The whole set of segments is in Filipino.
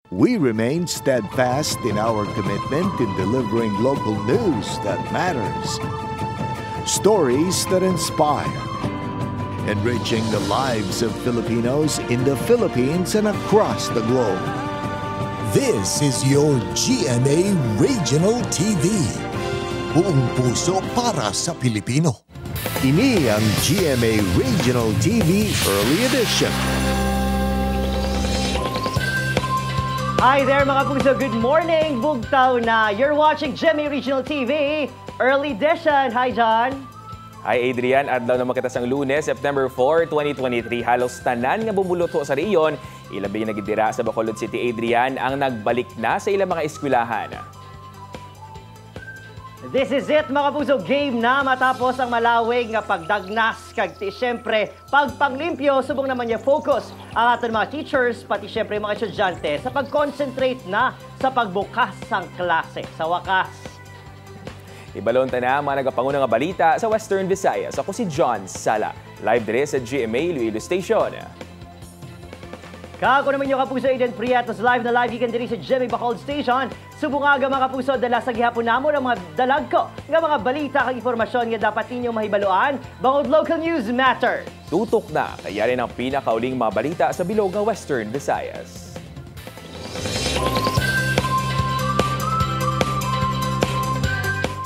We remain steadfast in our commitment in delivering local news that matters. Stories that inspire. Enriching the lives of Filipinos in the Philippines and across the globe. This is your GMA Regional TV. Buong puso para sa Pilipino. Ini ang GMA Regional TV Early Edition. Hi there mga puso, good morning! Bugtaw na! You're watching GMA Regional TV Early Edition. Hi John! Hi Adrian, adlaw na kita sang Lunes, September 4, 2023. Halos tanan nga bumuluto sa riyon, ilabi na nagidira sa Bacolod City, Adrian, ang nagbalik na sa ilang mga eskwelahan. This is it mga puso, game na matapos ang malawig nga pagdagnas kag siyempre pagpanglimpyo, subong naman niya focus ang ating mga teachers pati siyempre mga estudyante sa pag-concentrate na sa pagbukas sang klase. Sa wakas, Ibalon na mga nagapangunang balita sa Western Visayas. Ako si John Sala, live dire sa GMA Iloilo Station. Kako naman yung kapuso, Aiden Priatos, live na live ikan diri sa GMA Bacolod Station. Subungaga mga kapuso, dala sa gihapon namo ng mga dalag ko nga mga balita kag informasyon nga dapat ninyong mahibaluan bangod local news matter. Tutok na, kaya rin ang pinakauling mga balita sa bilog ng Western Visayas.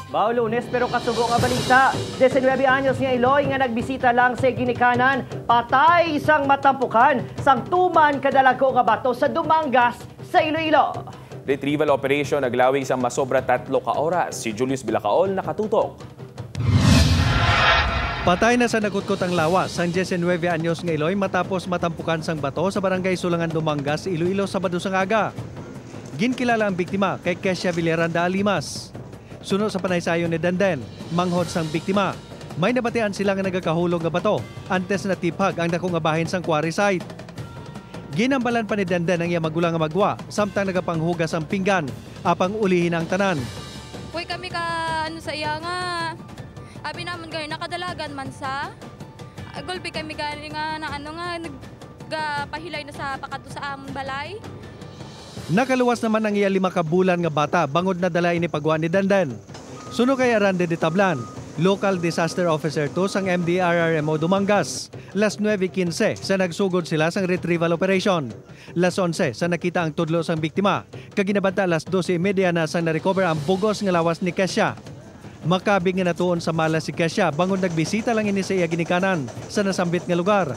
Bao Lunes pero kasugo nga balita. 19 anyos nga Iloy nga nagbisita lang sa ginikanan, patay isang matampukan sang tuman kadalako nga bato sa Dumangas sa Iloilo. Retrieval operation naglawig sa masobra 3 ka oras. Si Julius Bilacaol nakatutok. Patay na sa nakutkot ang lawas sang 19 anyos nga Iloy matapos matampukan sang bato sa barangay Sulangan Dumangas, Iloilo Sabado sang aga. Ginkilala ang biktima kay Kesha Villaranda Alimas. Sunod sa panaysayon ni Denden, manghod sang biktima. May nabatian sila nga nagakahulog nga bato antes na tipag ang dako nga bahin sang quarry site. Ginambalan pa ni Denden ang iya magulang nga magwa samtang nagapanghugas ang pinggan apang ulihin ang tanan. Uy kami ka sa iya nga. Abi naman gani nakadalagan man sa. Gulbi kami gani nga na nagpahilay na sa pakato sa amon balay. Nakaluwas naman ang iya 5 ka bulan nga bata bangod na dala ini pagwa ni Denden. Suno kay Arande de Tablan, Local Disaster Officer 2 sang MDRRMO Dumangas. Las 9:15 sa nagsugod sila sang retrieval operation. Las 11 sa nakita ang tudlo sang biktima. Kaginabanta las 12:30 na sang na-recover ang bugos nga lawas ni Kesha. Makabig nga natuon sa mala si Kesha bangod nagbisita lang ini sa iya ginikanan sa nasambit nga lugar.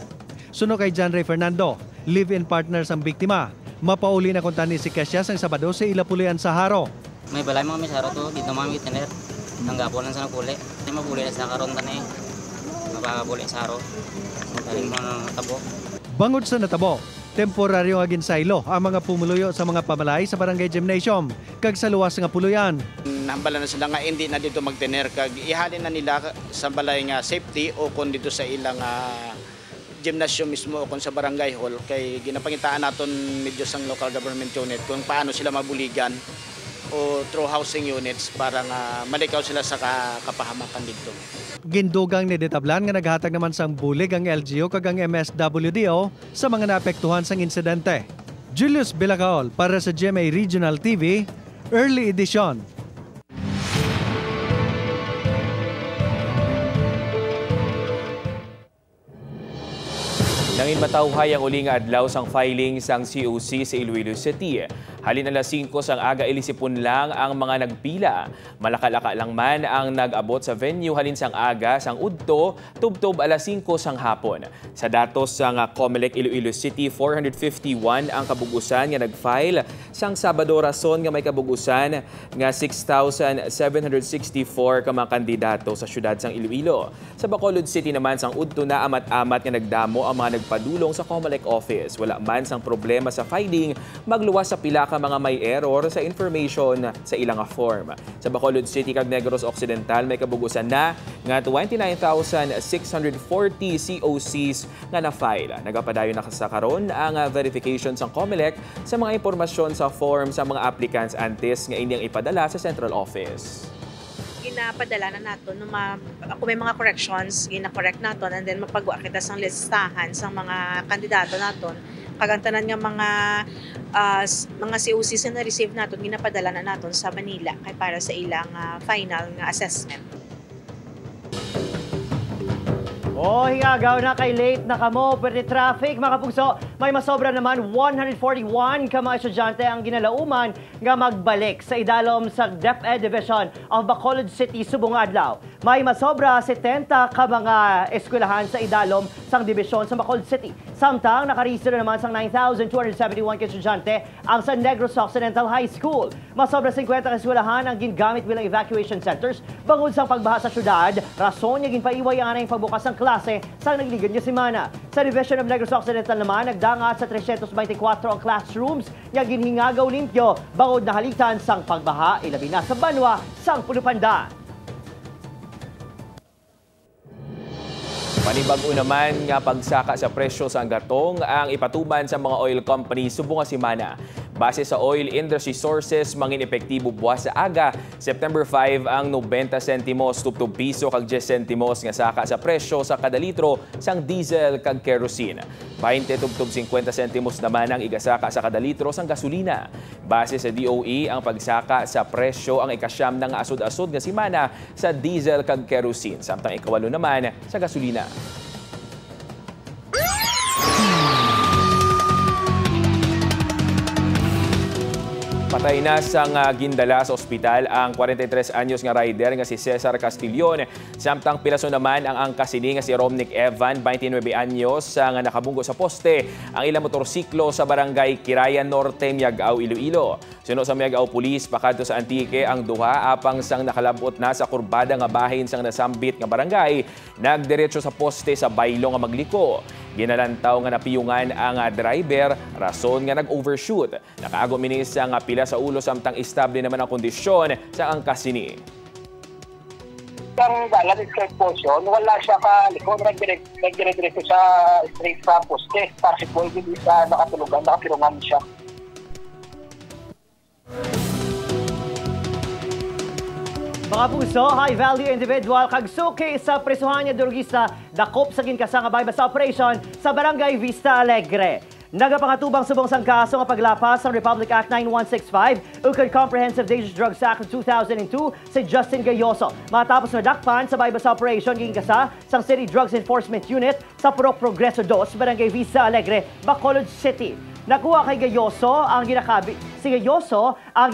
Suno kay John Ray Fernando, live-in partner sang biktima. Mapauli na kunta ni si Kesha sang Sabado sa Ilapulian sa Haro. May balay mga misaro to, dito mga mitiner. Nanggapo lang sa nakuli. Hindi mapuli na sa karon tanay. Mapapuli sa Haro. Taling mga tabo. Bangod sa natabo, temporaryo nga ginsaylo ang mga pumuluyo sa mga pamalay sa Barangay Gymnasium kag sa luwas nga puluyan. Nambala na sila nga hindi na dito magtener kag ihalin na nila sa balay nga safety o kon dito sa ilang gymnasium mismo o kung sa barangay hall kay ginapangitaan naton medyo sang local government unit kung paano sila mabuligan o through housing units para nga malikaw sila sa kapahamakan dito. Gindugang ni Detablan nga naghatag naman sang bulig ang LGU kag ang MSWDO sa mga naapektuhan sang insidente. Julius Bilacaol para sa GMA Regional TV, Early Edition. Nangin matawhay ang uli nga adlaw sang filing sang COC sa Iloilo City. Halin alas 5 sang aga ilisipon lang ang mga nagpila. Malakalaka lang man ang nag-abot sa venue halin sang aga sang udto tubtob alas 5 sang hapon. Sa datos sang COMELEC Iloilo City, 451 ang kabugusan nga nag-file. Sang Sabado rason nga may kabugusan nga 6,764 ka mga kandidato sa syudad sang Iloilo. Sa Bacolod City naman sang udto na amat-amat nga nagdamo ang mga nagpadulong sa COMELEC office. Wala man sang problema sa filing, magluwas sa pila ka mga may error sa information sa ilang form. Sa Bacolod City kag Negros Occidental may kabugusan na nga 29,640 COCs nga na-file. Nagapadayon na sa karon ang verification sa COMELEC sa mga impormasyon sa form sa mga applicants antes nga inyang ipadala sa central office. Ginapadala na nato kung may mga corrections, gina-correct naton and then mapagwa kita sang listahan sa mga kandidato naton kagantanan nga mga COCs na receive naton ginapadala na naton sa Manila kay para sa ilang final nga assessment. Hingagaw na kay late na kamo, pwede traffic, mga kapugso. May masobra naman 141 ka mga estudyante ang ginalauman nga magbalik sa idalom sa DepEd Division of Bacolod City, Subong Adlaw. May masobra 70 ka mga eskwelahan sa idalom sang dibisyon sa Bacolod City. Samtang nakaregister naman sang 9,271 ka estudyante ang sa Negros Occidental High School. Masobra 50 ka eskwelahan ang gingamit bilang evacuation centers bangod sang pagbaha sa syudad. Rason niya ginpaiway ang anay pagbukas ng klase sa nagligan niya semana. Sa Division of Negros Occidental naman, nagdangat sa 324 ang classrooms nga ginhingagaw limpyo bangod na halitan sang pagbaha ilabi na sa Banwa sang Pulupanda. Panibag-o naman nga pagsaka sa presyo sa gatong ang ipatuman sa mga oil companies subong nga semana. Base sa oil industry sources, mangin epektibo buwas sa aga, September 5 ang 90 sentimos, tubtub piso kag 10 sentimos nga saka sa presyo sa kada litro sang diesel kag kerosene. 20 tubtub 50 sentimos naman ang igasaka sa kada litro sang gasolina. Base sa DOE, ang pagsaka sa presyo ang ikasyam ng asod-asod nga semana sa diesel kag kerosene, samtang ikawalo naman sa gasolina. Patay na sang gindala sa ospital ang 43 anyos nga rider nga si Cesar Castillon. Samtang pilaso naman ang angkasini nga si Romnick Evan, 29 anyos, nga nakabunggo sa poste ang ilang motorsiklo sa barangay Kirayan Norte, Miagao, Iloilo. Suno sa Miagao Police, pakadto sa Antique ang duha apang sang nakalabot na sa kurbada nga bahin sang nasambit nga barangay, nagdiretso sa poste sa baylo nga magliko. Ginalantaw nga napiyungan ang driver, rason nga nag-overshoot. Nakaago minis nga pila sa ulo samtang estable naman ang kondisyon sa angkasini. Ang dalan is portion, wala siya likod, nagdiretso sa straight sa poste. Possible hindi sa nakatulungan siya. Mga puso, high-value individual kag suki sa presuhan niya durugista dakop sa ginkasa nga bayba sa operation sa Barangay Vista Alegre. Nagapangatubang subong sang kaso nga paglapas sa Republic Act 9165 ukol Comprehensive Dangerous Drugs Act 2002 si Justin Gayoso. Matapos madakpan sa bayba sa operation ginkasa sang City Drugs Enforcement Unit sa Purok Progreso 2, Barangay Vista Alegre, Bacolod City. Nakuha kay Gayoso ang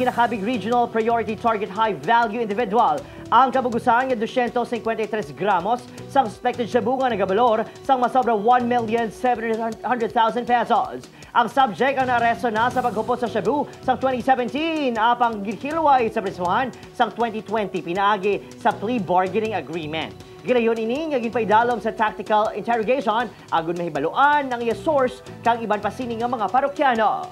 ginakabig Regional Priority Target High Value Individual. Ang kabugusan nga 253 gramos sang suspected shabu nga nagabalor sang masobra 1,700,000 pesos. Ang subject ang naaresto na sa paghupot sa shabu sang 2017 apang gihilway sa prisuhan sang 2020 pinaagi sa plea bargaining agreement. Ginayon ini nga ginpaidalom sa tactical interrogation agon mahibaluan ang iya source kang iban pa sini nga mga parokyano.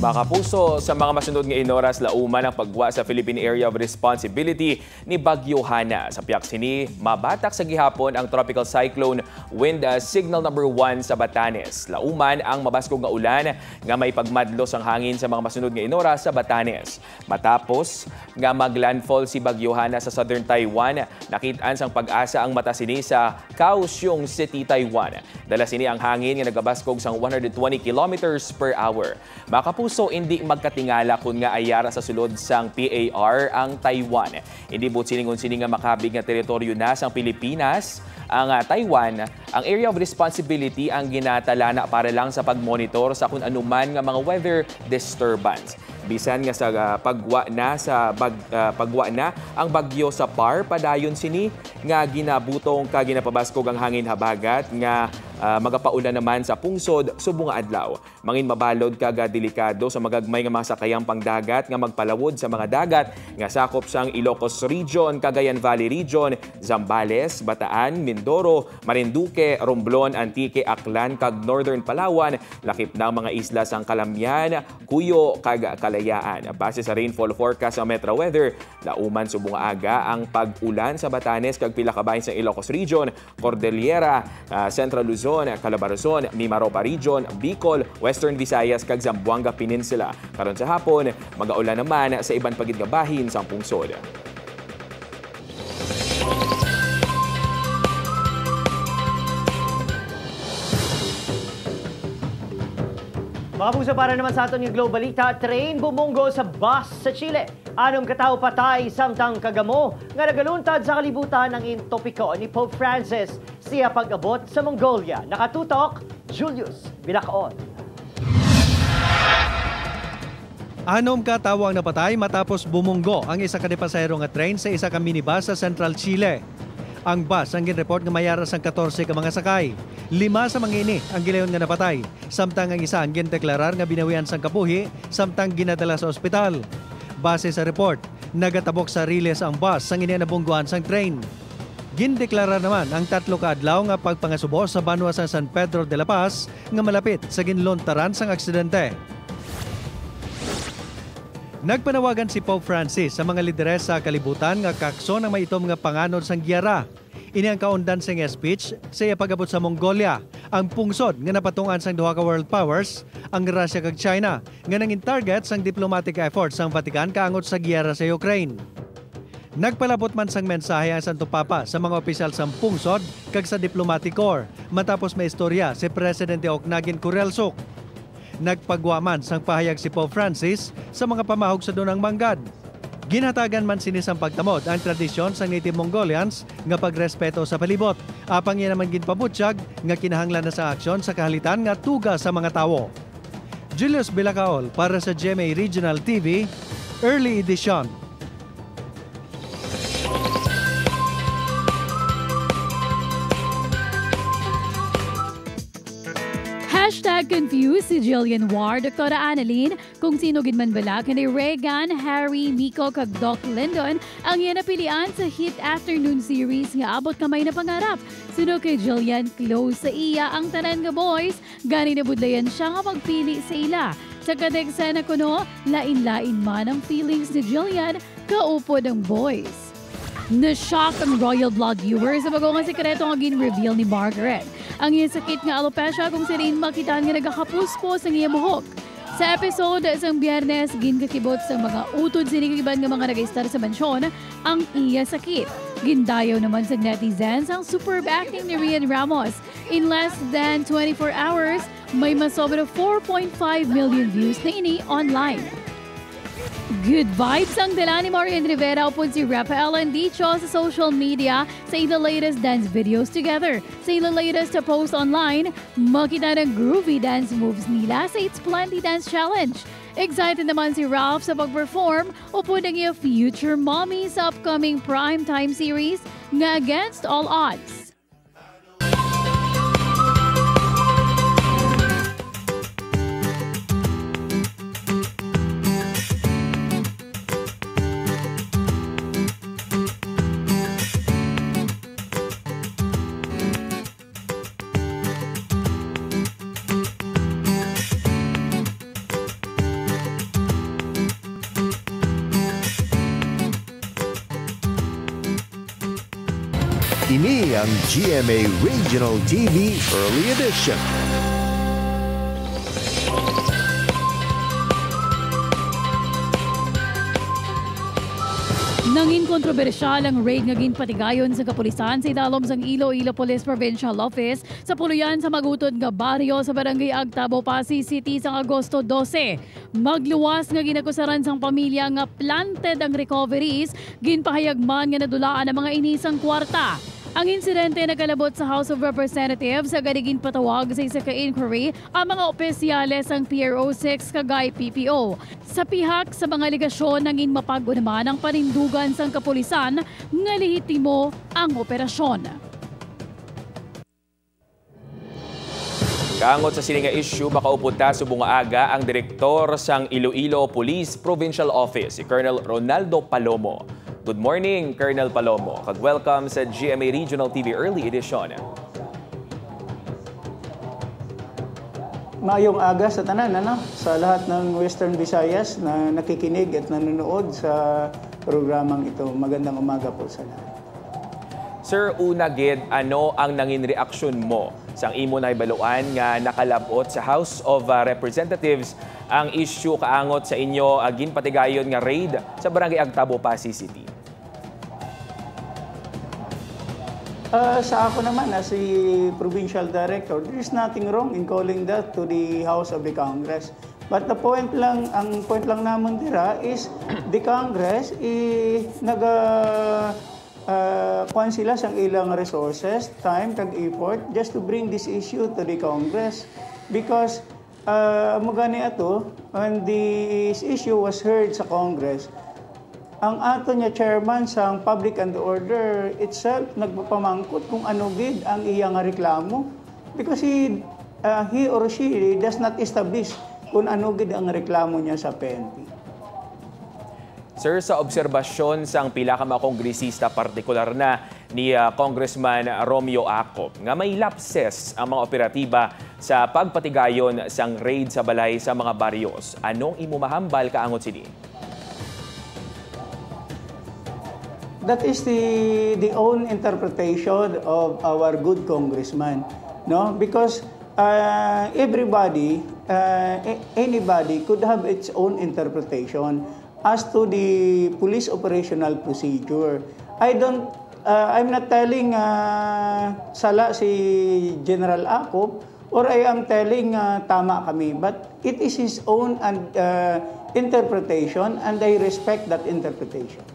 Mga kapuso, sa mga masunod nga inoras lauman ang pagwa sa Philippine Area of Responsibility ni Bagyo Hana. Sa piyak sini, mabatak sa gihapon ang tropical cyclone wind signal number 1 sa Batanes. Lauman ang mabaskog nga ulan nga may pagmadlos ang hangin sa mga masunod nga inoras sa Batanes. Matapos nga maglandfall si Bagyo Hana sa southern Taiwan, nakitaan sang pag-asa ang mata sini sa Kaohsiung City, Taiwan. Dala sini ang hangin nga nagabaskog sang 120 kilometers per hour. Mga kapuso, hindi magkatingala kung nga ayara sa sulod sang PAR ang Taiwan. Hindi buot siningon-sining nga makabig nga teritoryo na sang Pilipinas ang Taiwan. Ang area of responsibility ang ginatalana para lang sa pagmonitor sa kung anuman nga mga weather disturbance. Bisan nga sa pagwa na ang bagyo sa PAR, padayon sini nga ginabutong ka ginapabaskog ang hangin habagat nga magapaulan naman sa pungsod subong nga adlaw. Mangin mabalod kaga delikado sa magagmay nga mga sakayang pangdagat nga magpalawod sa mga dagat nga sakop sang Ilocos Region, Cagayan Valley Region, Zambales, Bataan, Mindoro, Marinduque, Romblon, Antique, Aklan kag Northern Palawan, lakip na mga isla sang Calamian, Cuyo kag Kalayaan. Base sa rainfall forecast sa Metro Weather, lauman subong aga ang pag-ulan sa Batanes kag pila ka bahin sa Ilocos Region, Cordillera, Central Luzon, Quezon, Calabarzon, Mimaropa Region, Bicol, Western Visayas kag Zamboanga Peninsula. Karon sa hapon, magaulan naman sa iban pagid nga bahin sa pungsod. Mga puso, para naman sa aton yung Globalita, train bumunggo sa bus sa Chile. Anong katao patay samtang kagamo nga nagaluntad sa kalibutan ng intopiko ni Pope Francis siya pag-abot sa Mongolia. Nakatutok, Julius Bilacaon. Anom katao ang napatay matapos bumunggo ang isa ka pasahero nga train sa isa ka minibus sa Central Chile. Ang bus ang ginreport nga mayaras ang 14 ka mga sakay. 5 sa mga ini ang gilayon nga napatay, samtang ang isa ang gindeklarar nga binawian sang kabuhi, samtang ginadala sa ospital. Base sa report, nagatabok sa riles ang bus sang ini nabungguan sang train. Gindeklarar naman ang 3 ka adlaw nga pagpangasubo sa banwa sa San Pedro de la Paz nga malapit sa ginlontaran sang aksidente. Nagpanawagan si Pope Francis sa mga lideres sa kalibutan nga kakso ng maitom nga panganod sang giyera. Ini ang kaundan sa nga speech sa iya pag-abot sa Mongolia, ang pungsod nga napatungan sang duha ka world powers, ang Russia kag China, nga nangin target sang diplomatic efforts sang Vatican kaangot sa giyera sa Ukraine. Nagpalabot man sang mensahe ang Santo Papa sa mga opisyal sang pungsod kag sa diplomatic corps matapos may istorya si Presidente Oknagin Kurelsuk. Nagpagwaman sang pahayag si Pope Francis sa mga pamahog sa dunang manggad. Ginhatagan man sinisang pagtamod ang tradisyon sa Native Mongolians nga pagrespeto sa palibot. Apang yan naman ginpabutyag nga kinahanglan na sa aksyon sa kahalitan nga tuga sa mga tawo. Julius Bilacaol para sa GMA Regional TV, Early Edition. #confused si Jillian Ward, Dr. Annalyn, kung sino gid man bala kani Reagan, Harry, Miko kag Doc Lyndon ang iya napilian sa hit afternoon series nga abot kamay na pangarap. Sino kay Jillian close sa iya ang tanan nga boys, gani nabudlayan siya nga magpili sa ila. Sa kadeksena kuno, lain-lain man ang feelings ni Jillian kaupod ang boys. Na-shock ang Royal Blood viewers sa bagong sekreto nga gin-reveal ni Margaret. Ang iyang sakit nga alopecia kung sinin makitaan nga nagakapuspos ang iyang buhok. Sa episode sa Biyernes, ginkakibot sa mga utod sinigiban nga mga nag-istar sa mansyon ang iya sakit. Gindayaw naman sa netizens ang superb acting ni Rian Ramos. In less than 24 hours, may masobra 4.5 million views na ini online. Good vibes ang dala ni Marian Rivera upon si Rafael Andicho sa social media sa ila latest dance videos together. Sa ila latest post online, makita ng groovy dance moves nila sa It's Plenty Dance Challenge. Excited naman si Ralph sa pag-perform upon ang iyong future mommy sa upcoming primetime series nga Against All Odds. Ini ang GMA Regional TV Early Edition. Nangin kontrobersyal ang raid nga ginpatigayon sa kapulisan sa idalom sang Iloilo Police Provincial Office sa puluyan sa magutod nga baryo sa Barangay Agtabo, Pasig City sa Agosto 12. Magluwas nga ginakusaran sang pamilya nga planted ang recoveries, ginpahayagman nga nadulaan ang mga inisang kwarta. Ang insidente nakalabot sa House of Representatives sa ganigin patawag sa isa ka inquiry ang mga opisyales ng PRO6 kagay PPO. Sa pihak sa mga ligasyon nangin mapag-o naman ang panindugan sang kapulisan nga lehitimo ang operasyon. Kaangot sa sininga issue, makaupod ta subong aga ang direktor sang Iloilo Police Provincial Office, si Colonel Ronaldo Palomo. Good morning, Colonel Palomo. Kag-welcome sa GMA Regional TV Early Edition. Maayong aga sa tanan, sa lahat ng Western Visayas na nakikinig at nanonood sa programang ito. Magandang umaga po sa lahat. Sir, una gid, ano ang nangin reaksyon mo Sang imo na ibaluan nga nakalabot sa House of Representatives ang issue kaangot sa inyo agin patigayon nga raid sa Barangay Agtabo, Pasig City. Sa ako naman, as a provincial director, there is nothing wrong in calling that to the House of the Congress. But the point lang, ang point lang naman dira is the Congress kuan sila sang ilang resources, time, kag effort just to bring this issue to the Congress. Because magani ato, when this issue was heard sa Congress, ang ato niya chairman sa Public and Order itself nagpapamangkot kung ano gid ang iyang reklamo because he or she does not establish kung ano gid ang reklamo niya sa PNP. Sir, sa obserbasyon sang pila ka mga kongresista, partikular na ni Congressman Romeo Acop, nga may lapses ang mga operatiba sa pagpatigayon sang raid sa balay sa mga baryos. Anong imumahambal kaangot sini? That is the own interpretation of our good congressman, no? Because anybody could have its own interpretation as to the police operational procedure. I'm not telling sala si General Acop or I am telling tama kami, but it is his own interpretation and I respect that interpretation.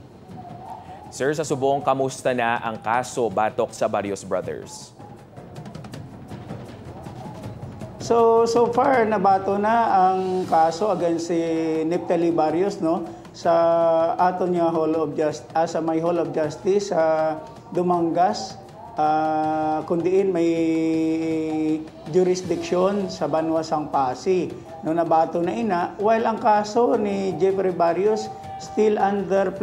Sir, sa Subong, kamusta na ang kaso batok sa Barrios Brothers? So far nabato na ang kaso against si Neftali Barrios, no, sa ato niya sa may Hall of Justice sa Dumangas, kundiin may jurisdiction sa Banwasang Pasig. No, nabato na ina, while ang kaso ni Jeffrey Barrios still under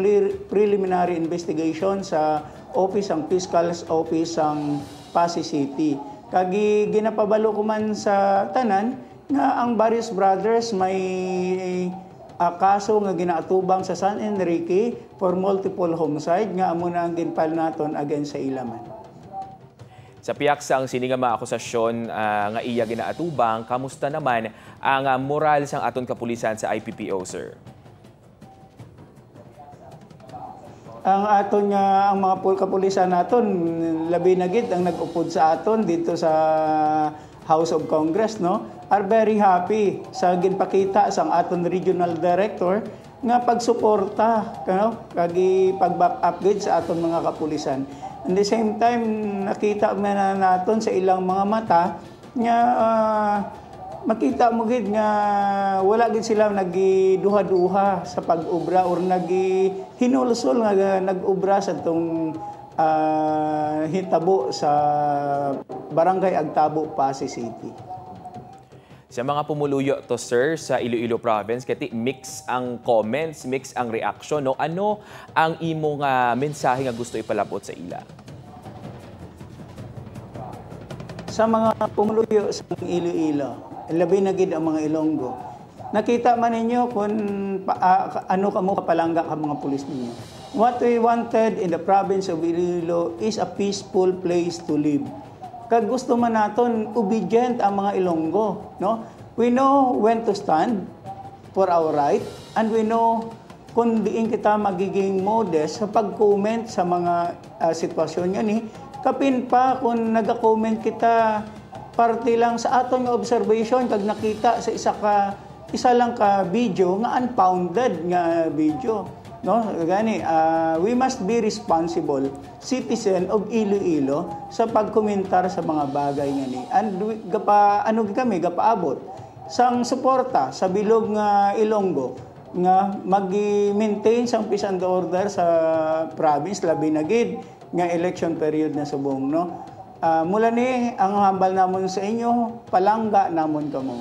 preliminary investigation sa office ang Fiscal's Office ang Pasig City. Kagi ginapabalo ko man sa tanan nga ang Barrios Brothers may kaso nga ginaatubang sa San Enrique for multiple homicide nga amo na ang ginfile naton against sa ilaman. Sa piyak sang sininga mga akusasyon nga iya ginaatubang, kamusta naman ang moral sang aton kapulisan sa IPPO, sir? Ang mga kapulisan naton labi na gid ang nag-upod sa aton dito sa House of Congress, no, are very happy sa ginpakita sang aton regional director nga pagsuporta kagi pag-back up gid sa aton mga kapulisan. At the same time nakita man naton sa ilang mga mata nga makita mo gid nga wala gid sila nagduha-duha sa pag-ubra or hinulsol nga nag-ubra sa tong hitabo sa Barangay Agtabo, Pasig City. Sa mga pumuluyo to, sir, sa Iloilo Province, kati mix ang comments, mix ang reaction, no? Ano ang imong mensahe nga gusto ipalabot sa ila? Sa mga pumuluyo sa Iloilo, labi na gid ang mga Ilonggo. Nakita man ninyo kung ano kamo kapalangga ka mga pulis ninyo. What we wanted in the province of Iloilo is a peaceful place to live. Kag gusto man naton obedient ang mga Ilonggo, no? We know when to stand for our right and we know kung diin kita magiging modest sa pag-comment sa mga sitwasyon yan kapin pa kung nag-comment kita parte lang sa aton nga observation kag nakita sa isa lang ka video nga unfounded nga video, no, gani we must be responsible citizen of Iloilo sa pagkomentar sa mga bagay nga ni and kami gapaabot sang suporta sa bilog nga Ilonggo nga mag-maintain sang peace and order sa province labi na gid nga election period na subong, no. Mula ni ang hambal namon sa inyo, palangga namon kamo.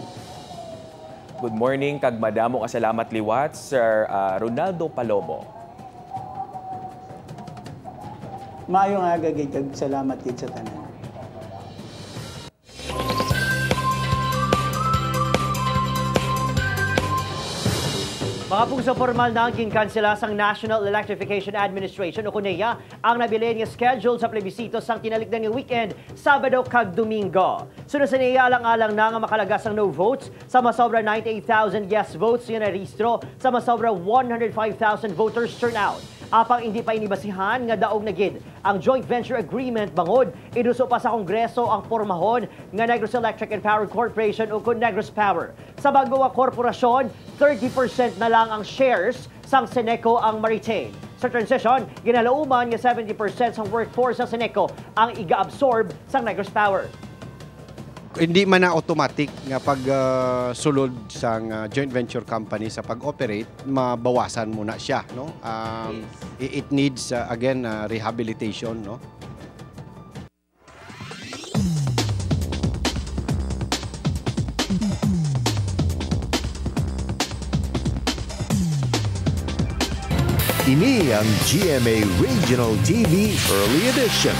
Good morning, kag madamo kasalamat liwat, Sir Ronaldo Palomo. Maayong aga gid kag salamat gid sa tanan. Mga puso, formal na ang ginkansela sang National Electrification Administration o KUNEA ang nabilin nga schedule sa plebisito sang tinalikdan ng weekend, Sabado kag Domingo. Sunod sa niya, alang-alang na nga makalagas ang no votes sa masobra 98,000 yes votes yung narehistro sa masobra 105,000 voters turnout. Apang hindi pa inibasihan nga daog na gid ang joint venture agreement bangod iduso pa sa Kongreso ang pormahon nga Negros Electric and Power Corporation o Negros Power. Sa bago nga korporasyon, 30% na lang ang shares sang Seneco ang ma-retain. Sa transition, ginalauman nga 70% sang workforce sa Seneco ang iga-absorb sang Negros Power. Hindi man na automatic nga pag sulod sa joint venture company sa pag-operate, mabawasan muna siya, no? It needs again rehabilitation, no? Ini ang GMA Regional TV Early Edition.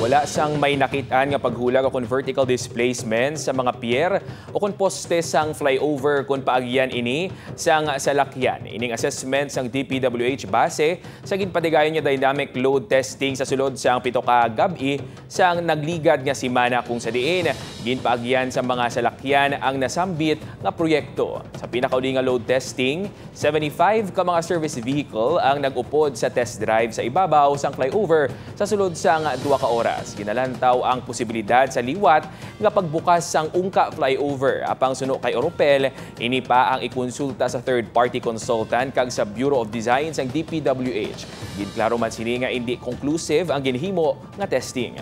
Wala sang may nakitaan nga paghulag o vertical displacement sa mga pier o kung poste sang flyover kung paagyan ini sang salakyan. Ining assessment sang DPWH base sa ginpatigayon nga dynamic load testing sa sulod sang 7 ka gabi sang nagligad nga simana kung sa diin ginpaagyan sa mga salakyan ang nasambit nga proyekto. Sa pinakauli nga load testing, 75 ka mga service vehicle ang nag-upod sa test drive sa ibabaw sang flyover sa sulod sang 2 ka oras. Ginalantaw ang posibilidad sa liwat nga pagbukas sang ungka flyover. Apang suno kay Oropel, ini pa ang ikonsulta sa third-party consultant kag sa Bureau of Design sang DPWH. Ginklaro man sini nga hindi conclusive ang ginhimo nga testing.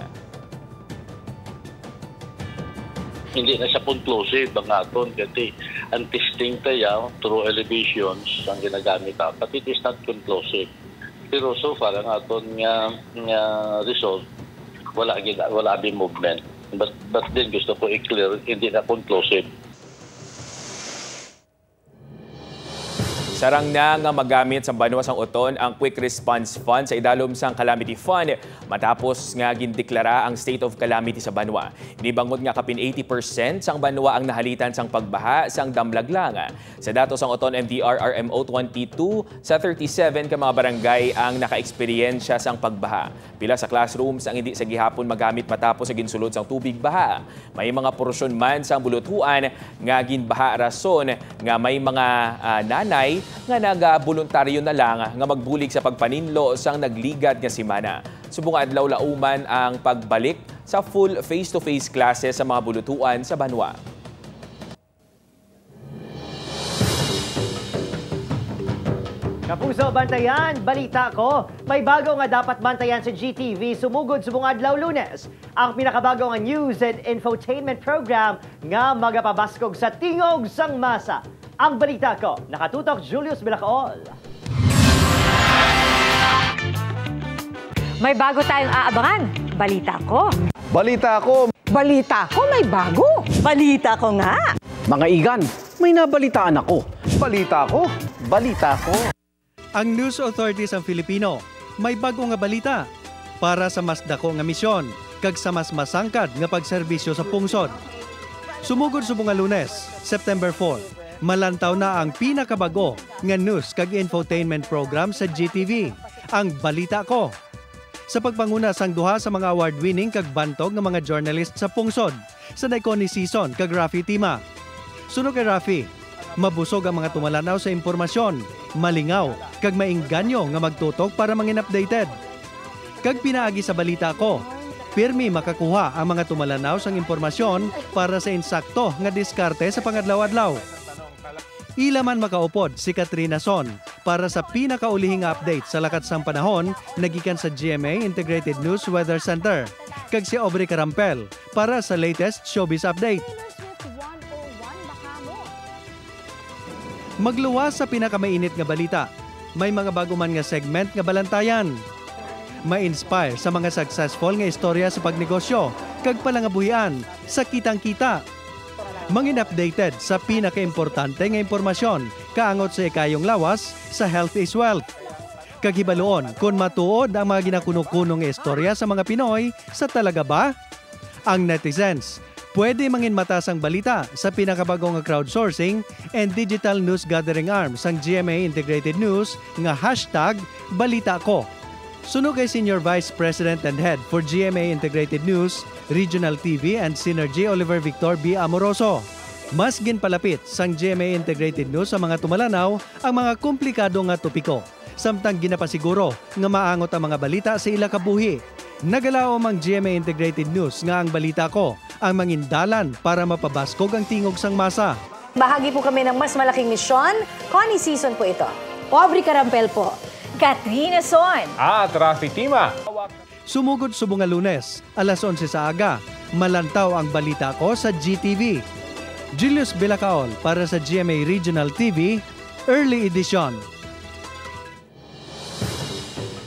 Hindi na siya conclusive ang aton kasi ang testing tayo through elevations ang ginagamit but it is not conclusive. Pero so far ang aton nga result wala din movement. But then gusto ko i-clear, hindi na conclusive. Sarang na nga magamit sa Banwa sang Oton ang Quick Response Fund sa idalom sang Calamity Fund matapos nga gindeklara ang state of calamity sa Banwa. Inibangod nga kapin 80% sang Banwa ang nahalitan sang pagbaha sang Damlaglang. Sa datos sang Oton MDR RMO 22, sa 37 ka mga barangay ang naka-eksperyensya sang pagbaha. Pila sa classrooms ang hindi sa gihapon magamit matapos sa ginsulod sang tubig baha. May mga porsyon man sang bulutuan nga ginbaha rason nga may mga nanay nga naga-voluntaryo na lang nga magbulig sa pagpaninlo sang nagligad nga simana. Subong adlaw lauman ang pagbalik sa full face-to-face classes sa mga bulutuan sa Banwa. Kapuso, bantayan, balita ko. May bago nga dapat bantayan sa GTV sumugod subong adlaw Lunes. Ang pinakabago nga news and infotainment program nga magapabaskog sa tingog sang masa. Ang balita ko, nakatutok Julius Bilacaol. May bago tayong aabangan. Balita ko. Balita ko. Balita ko, may bago. Balita ko nga. Mga igan, may nabalitaan ako. Balita ko. Balita ko. Ang News Authority sa Filipino, may bago nga balita para sa mas dako nga misyon kag sa mas masangkad nga pagserbisyo sa pungsod. Sumugod subong nga Lunes, September 4. Malantaw na ang pinakabago nga news kag infotainment program sa GTV, ang Balita Ko. Sa pagpanguna sang duha sa mga award-winning kag bantog nga mga journalist sa pungsod, sa Daikoni Season kag Rafi Tima. Suno kay Rafi, mabusog ang mga tumalanaw sa impormasyon, malingaw kag maingganyo nga magtutok para mangin updated. Kag pinaagi sa Balita Ko, pirmi makakuha ang mga tumalanaw sang impormasyon para sa insakto nga diskarte sa pangadlaw-adlaw. Ila man makaupod si Katrina Son para sa pinakaulihing update sa lakat sang panahon nagikan sa GMA Integrated News Weather Center. Kag si Aubrey Carampel para sa latest showbiz update. Magluwas sa pinakamainit nga balita, may mga bago man nga segment nga balantayan. Ma-inspire sa mga successful nga istorya sa pagnegosyo kag palangabuhian sa kitang-kita. Mangin updated sa pinaka-importante nga impormasyon kaangot sa ikayong lawas sa Health is Wealth. Kagibaluon kung matuod ang mga ginakuno-kunong istorya sa mga Pinoy sa talaga ba? Ang netizens, pwede mangin matas ang balita sa pinakabagong crowdsourcing and digital news gathering arms ang GMA Integrated News nga #Balita Ko. Sunog kay Senior Vice President and Head for GMA Integrated News, Regional TV and Synergy Oliver Victor B. Amoroso. Mas ginpalapit sang GMA Integrated News sa mga tumalanaw ang mga komplikado nga topiko. Samtang ginapasiguro nga maangot ang mga balita sa ila kabuhi. Nagalaom ang GMA Integrated News nga ang balita ko ang mangindalan para mapabaskog ang tingog sang masa. Bahagi po kami ng mas malaking misyon. Connie Season po ito. Aubrey Carampel po. Katrina Son. Rafi Tima. Sumugod subong nga Lunes, alas 11 sa aga. Malantaw ang balita ko sa GTV. Julius Bilacaol para sa GMA Regional TV, Early Edition.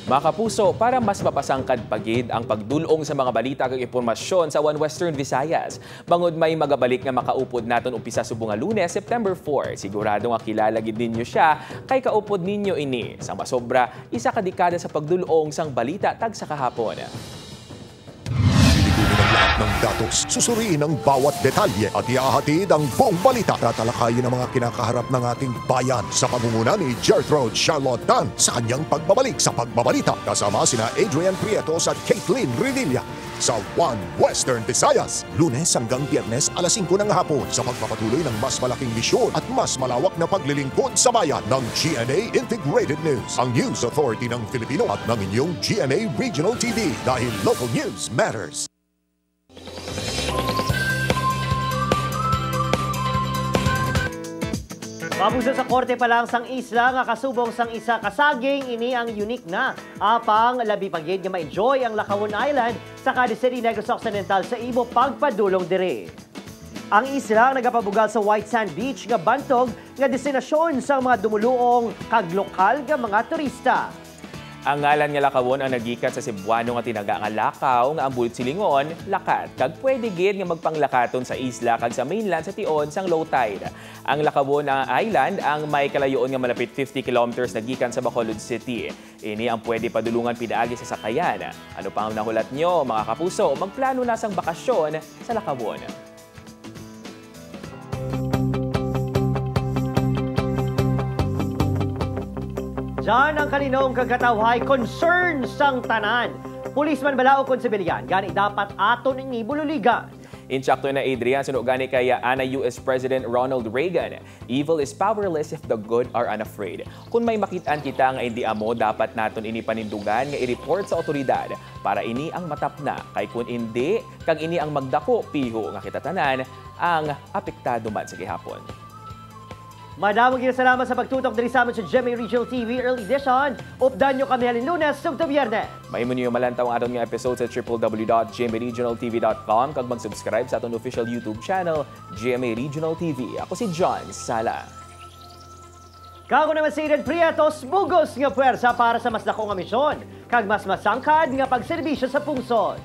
Mga kapuso, para mas mapasangkad pagid ang pagdulong sa mga balita kag impormasyon sa One Western Visayas, bangod may magabalik nga makaupod naton umpisa subong nga Lunes, September 4. Sigurado nga kilala gid ninyo siya kay kaupod ninyo ini. Sa masobra, isa ka dekada sa pagdulong sang balita tag sa kahapon. Ng datos, susuriin ang bawat detalye at iahatid ang buong balita. Tatalakayin ang mga kinakaharap ng ating bayan sa pamumuno ni Gertrude Charlotte Tan sa kanyang pagbabalik sa pagbabalita. Kasama sina Adrian Prietos at Caitlin Revilla sa One Western Visayas. Lunes hanggang Biyernes alas 5 ng hapon sa pagpapatuloy ng mas malaking misyon at mas malawak na paglilingkod sa bayan ng GMA Integrated News, ang News Authority ng Filipino at ng inyong GMA Regional TV dahil local news matters. Mabuso sa korte pa lang sang isla nga kasubong sang isa kasaging ini ang unique na apang labi pagid nga ma-enjoy ang Lacawon Island sa Cadiz City, Negros Occidental sa ibo pagpadulong dire. Ang isla nagapabugal sa White Sand Beach nga bantog nga destinasyon sa mga dumuluong kag lokal nga mga turista. Ang ngalan nga Lacawon ang nagikan sa Cebuano nga tinaga nga lakaw nga ang bulit silingon, lakat. Kag pwede gid nga magpanglakaton sa isla kag sa mainland sa tion sang low tide. Ang Lacawon Island ang may kalayoon nga malapit 50 kilometers nagikan sa Bacolod City. Ini ang pwede padulungan pinaagi sa sakayan. Ano pa ang nahulat nyo mga kapuso? Magplano na sang bakasyon sa Lacawon. Diyan ang kaninong kagatawhay concern sang tanan. Pulis man balao kon sibilyan, gani dapat aton ini bululigan. Insakto na Adrian, sunog gani kaya ana US President Ronald Reagan. Evil is powerless if the good are unafraid. Kung may makitaan kita nga hindi amo, dapat naton ini panindugan nga i-report sa otoridad para ini ang matapna. Kay kun hindi, kag ini ang magdako, piho nga kita tanan ang apektado man sa gihapon. Madamong ginasalamat sa pagtutok diri sa amin sa GMA Regional TV Early Edition. Updan nyo kami halin Lunes, sugto Biyernes. Mahimo niyo malantaw ang aton nga episode sa www.gmaregionaltv.com kag mag-subscribe sa aton official YouTube channel, GMA Regional TV. Ako si John Sala. Kako naman si Adrian Prietos, bugos nga puwersa para sa mas dako nga misyon, kag mas masangkad nga pagserbisyo sa pungsod.